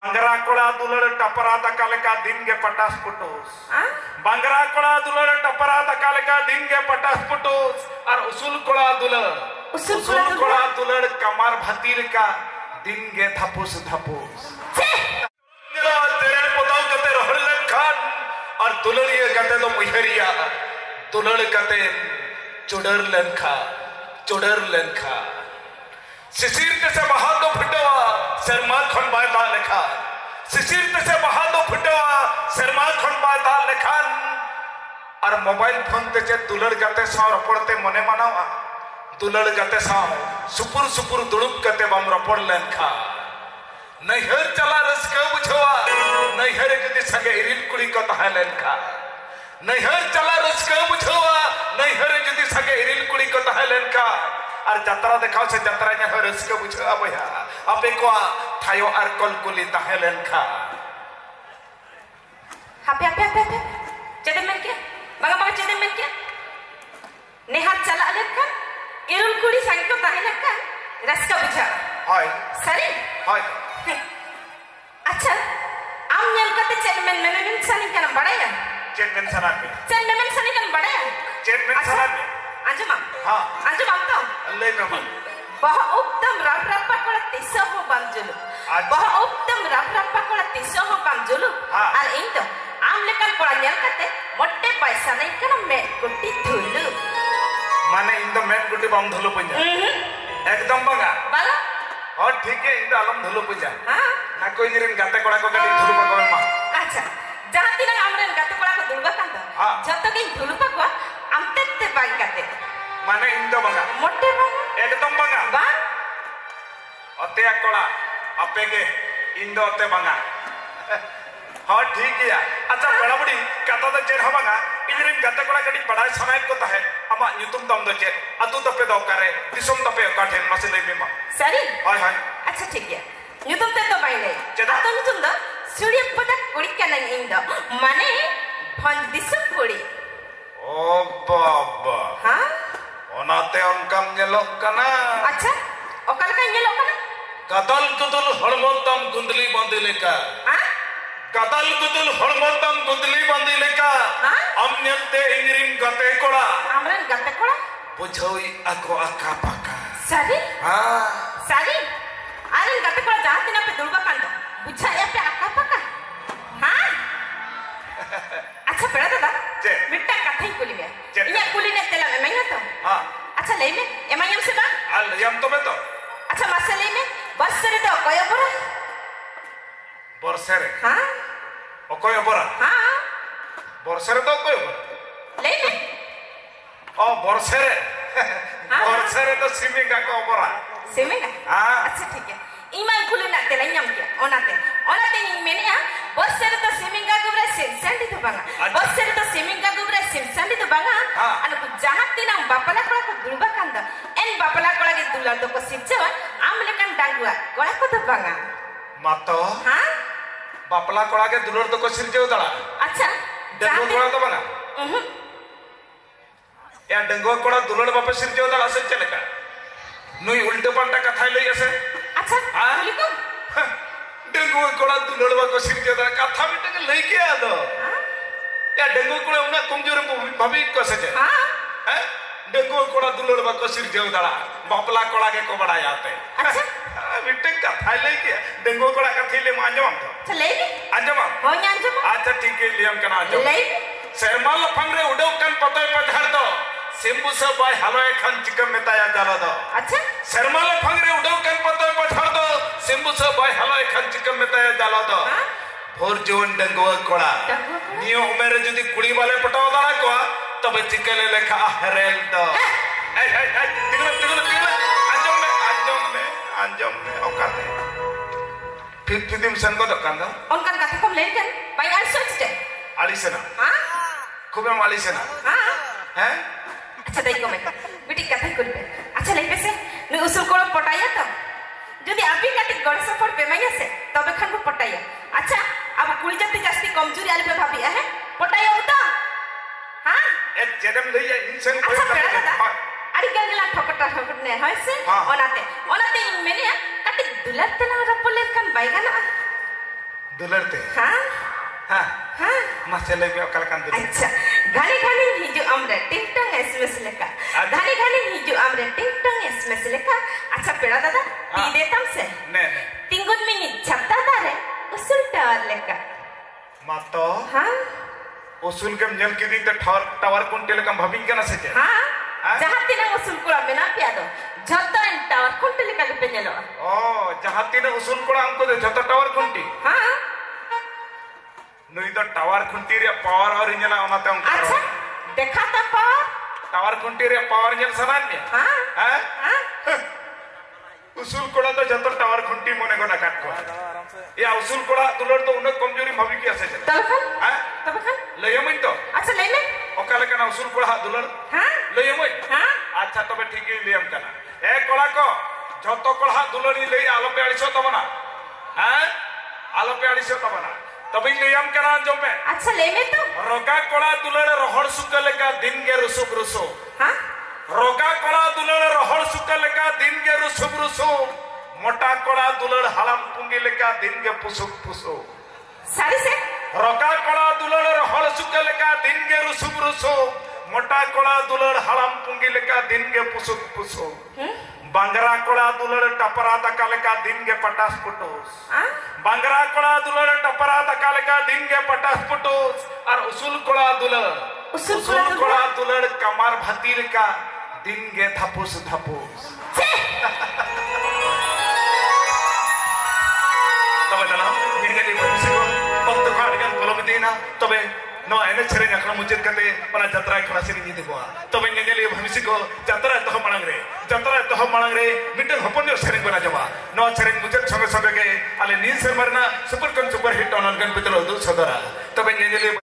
बंगरा कोड़ा दुलड़ टपरा तकाले का दिन के पटास पुटोस बंगरा कोड़ा दुलड़ टपरा तकाले का दिन के पटास पुटोस और उसूल कोड़ा दुलड़ कमर भतीर का दिन के धपुस धपुस तेरे पोताव कते रहलन खान और दुलड़िए कते तो मुहरिया दुलड़ कते चुडर लनखा शिशिर से बहा दो फुटवा शर्मा खन बायता लेखा शिशिर से बहा दो फुटवा शर्मा खन बायता लेखान और मोबाइल फोन ते चे दुलड़ गते साव रपड़ते मने मनावा दुलड़ गते साव सुपुर दुड़ुब गते बम रपड़ लेनखा नैहर चला रसका बुझवा नैहर जदि संगे इरिल कुड़ी को तहा लेनखा नैहर चला रसका बुझवा नैहर जदि संगे इरिल कुड़ी को तहा लेनखा और जतरा देखाव से जतरा ने रसका बुझा बया आपे को थायो आर कलकुली तहा लेनखा हापे चेदे में क्या मगा चेदे में क्या नेहार चला लेनखा इरुल कुड़ी संगे को तहा लेनखा रसका बुझा हाय सरी हाय अच्छा आम नेल कते चेयरमैन मैनेजमेंट सनी का बड़ा है चेयरमैन सना में चेयरमैन सनी का बड़ा है चेयरमैन सना में अंजुमा हां अंजुमा तो ले में बहुत उत्तम रफ पकड़ा तिसो हो बंजुलु बहुत उत्तम रफ पकड़ा तिसो हो बंजुलु और इन तो आम लेकर कोड़ा नेल कते मोटे पैसा नहीं कना मैं गुट्टी धुलु माने इन तो मैं गुट्टी बम धुलु पंजा एकदम बंगा बाला और ठीक है इन तो आलम धुलु पंजा हां ना कोई निरिन गाते कोड़ा को गडी धुलु पको मा अच्छा जहां तिना हमरे गाते कोड़ा को धुलबा कांदा जतो के धुलु पको আমতে তে বাই কাতে মানে ইন্দো বাঙা মোটে বাঙা একদম বাঙা বা অতে কোড়া আपेगे ইন্দো অতে বাঙা हां ठीक है अच्छा बड़ाबड़ी कथा तो चेर बांगा इनरिन गाते कोड़ा गडी बड़ा समय को है अमा नुतुम दम दो चे अतु तपे दो करे दिसम तपे काठे मसे ले मेमा सरी हाय हाय अच्छा ठीक है नुतुम ते तो बाई ले अतो नुतुम दो सूर्य पदा कुड़ी कना इंदो माने भंज दिसम कुड़ी ओ बाबा हां ओनाते उनकम नेलोक कना अच्छा ओकल का नेलोक कना कतल कुतुल हड़मोतम गुंदली बांधिले का हां कतल कुतुल हड़मोतम गुंदली बांधिले का अमनेते इंग्रिम गते कोड़ा हमरन गते कोड़ा बुझोई अको अका पका सरी हां सरी आरन गते कोड़ा जाती ना पे दुलबा कांदो बुझा या पे अका पका हां अच्छा बेड़ा दादा मिट्टा कथई कुली में इया कुली ने तेला में मैं तो हां अच्छा ले में एमआईएम से बा अल यम तो में तो अच्छा मसले में बस रे तो कोय बरा बरसरे हां ओ कोय बरा हां बरसरे तो कोय बरा ले में ओ बरसरे बरसरे तो सिमिंगा को बरा सिमिंगा हां अच्छा ठीक है इमान कुली ना तेला यम क्या ओनाते मेने आ बस रे तो सिमिंगा गुबरे सिमसंडी तो बांगा बस रे तो सिमिंगा गुबरे सिमसंडी तो बांगा अन को जहां तिना बापला कोला को दुलबा कांदा एन बापला कोला के दुला तो को सिचवा आम लेकन डांगुआ कोला को तो बांगा मातो हां बापला कोला के दुलर तो को सिरजेव दला अच्छा डंगो कोला तो बांगा या डंगो कोला दुलर बाप सिरजेव दला से चले का नुई उल्टे पलटा कथा लई असे अच्छा बोली को डंगो कोला दुलड़वा को सिरजे दला कथा बिटे के लई के आदो या डंगो कोला उना कमजोर भाभी को सजे हां हैं डंगो कोला दुलड़वा को सिरजे दला बापला कोला के को बड़ा जाते अच्छा बिटे कथा लई के डंगो कोला कथि ले मांजम तो चले आजम हो न्याजम अच्छा ठीक है लियम कना आजम ले शर्मा लफंग रे उडो कन पतय पधार दो सिंबु सब बाय हलोय खान चिकन मेताया जाला दो अच्छा शर्मा लफंग रे उडो कन पतय पधार दो सिंबु सब बाय हलोय खान चिकन मेताया जाला दो भोर जोन डंगो कोड़ा नियो उमेरे जदी कुड़ी वाले पटाव दाड़ा को तबे चिकन लेखा हरेल दो ए तिगलो अंजम में औकाते फिदिम सन को दकान दो उनकन कथा को ले कर भाई आज सोचते आलिसेना हां खूब हम आलिसेना हां हैं अच्छा देखो मैं बेटी कथा करबे अच्छा ले पैसे नु उsul को पटाया तो যদি আপনি কাটি গড় সফর পেমাইয়া সে তবে খান को पटाया अच्छा अब कुड़ी जाती जास्ती कमजोरी आले पे भाभी है पटाया होता हां एक जन्म लई इंसान कोई अच्छा अरे गंगला ठोकटा ठोकने है से ओनाते मेने काटी दुलत ना रपोले कन बैगना दुलरते हाँ हाँ हाँ मा चले में अकल कान दुलर अच्छा घानी घानी हिजु आमरे टिंगटंग एसएमएस लेका घानी घानी हिजु आमरे टिंगटंग एसएमएस लेका अच्छा पेड़ा दादा ती देतम से ने तिंगुन मिनी छत्ता दारे उसल टावर लेका मातो हाँ उसूल के जल की दी तो टावर कुंटेल का भाभी क्या ना सके हाँ जहाँ तीना उसूल कोड़ा में ना पिया दो जत्ता इन टावर कुंटेल का लिपे नेलो ओ जहाँ तीन उसूल कोड़ा हमको दे जत्ता टावर कुंटी हाँ नुई तो टावर कुंटी रे पावर और इंजला उनाते हमको अच्छा देखा था पावर टावर कुंटी रे पावर इंजल सनान में हाँ हाँ हाँ उसूल कोड़ा तो जत्ता टावर कुंटी मोने को ना काट को या उसूल कोड़ा दुलर तो उन्हें कमजोरी भाभी क्या से चले तब खान ले यमइन तो अच्छा ले ले ओकाले कना उसूल कोड़ा दुलर हाँ ले यमइन हाँ अच्छा तबे ठीक है लियम कना ए कोड़ा को जत्तो कोड़ा दुलर ले आलो पे आलिसो तबना हैं आलो पे आलिसो तबना तबे लियम कना जो में अच्छा ले में तो रोका कोड़ा दुलर रोहड़ सुकले का दिन के रुसुक रुसो हाँ रोका कोड़ा दुलर रोहड़ सुकले का दिन के रुसुक रुसो मोटा कोड़ा दुलर हलम पुंगी लेका दिन के पुसुक पुसो सारी से रोका कोड़ा दुलर रोहड़ सुकले का दिन के रुसुक रुसो मोटा कोड़ा दुलर हलम पुंगी लेका दिन के पुसुक पुसो बांगरा कोड़ा दुलर टपरा तका लेका दिन के पटास पुटोस बांगरा कोड़ा दुलर टपरा तका लेका दिन के पटास पुटोस और उसूल कोड़ा दुलर कमार भतीर का दिन के धपुस धपुस तबे तना निगली भविष्य को भक्त खाड़गन कोलमदीना तबे नो एने छरे नखना मुजित कते पना जत्रा खड़ा से नी देबो तबे निगली भविष्य को जत्रा तो मणंग रे मिटन हपन जो छरे बना जबा नो छरे मुजित संगे संगे के आले नील शर्मा ना सुपर हिट ऑन गन पितलो दु सदरा तबे निगली